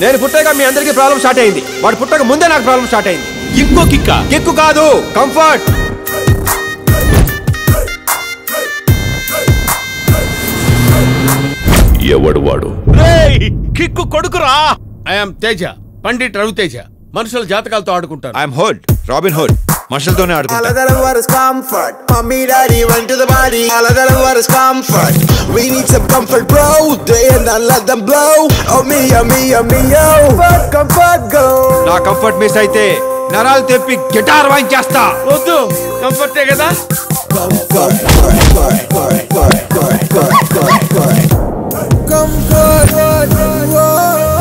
నేను పుట్టాక మీ అందరికీ ప్రాబ్లం స్టార్ట్ అయింది. వాడు పుట్టక ముందే నాకు ప్రాబ్లం స్టార్ట్ అయింది. ఇంకో కిక్క కిక్కు కాదు, కంఫర్ట్. ఎవడు వాడు? కిక్కు కొడుకురా. ఐఎమ్ తేజ, పండిట్ రవితేజ. మనుషుల జాతకాలతో ఆడుకుంటారు. I'm Hood, Robin Hood. మనుషులతోనే ఆడుకుంటారు. నా కంఫర్ట్ మిస్ అయితే నరాలు తెప్పి గిటార్ వాయించేస్తా. వద్దు, కంఫర్టే కదా.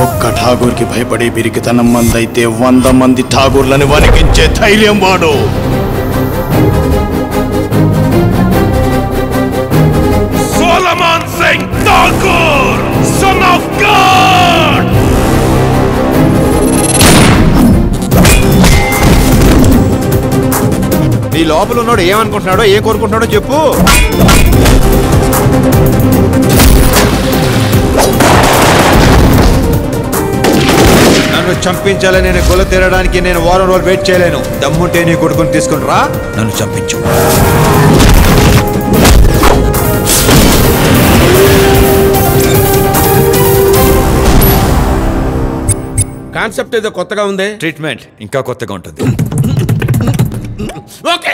ఒక్క ఠాగూర్కి భయపడే పిరికితనం మందైతే 100 మంది ఠాగూర్లను వణికించే ధైర్యం వాడు. Solomon Singh Thakur, son of God. నీ లోపల ఉన్నాడు ఏమనుకుంటున్నాడో, ఏం కోరుకుంటున్నాడో చెప్పు. నన్ను చంపించాలని నేను గొల్ల తీరడానికి నేను వారం రోజులు వెయిట్ చేయలేను. దమ్ముంటే నీ కొడుకుని తీసుకుని రా, నన్ను చంపించు. కాన్సెప్ట్ ఏదో కొత్తగా ఉంది. ట్రీట్మెంట్ ఇంకా కొత్తగా ఉంటుంది. ఓకే.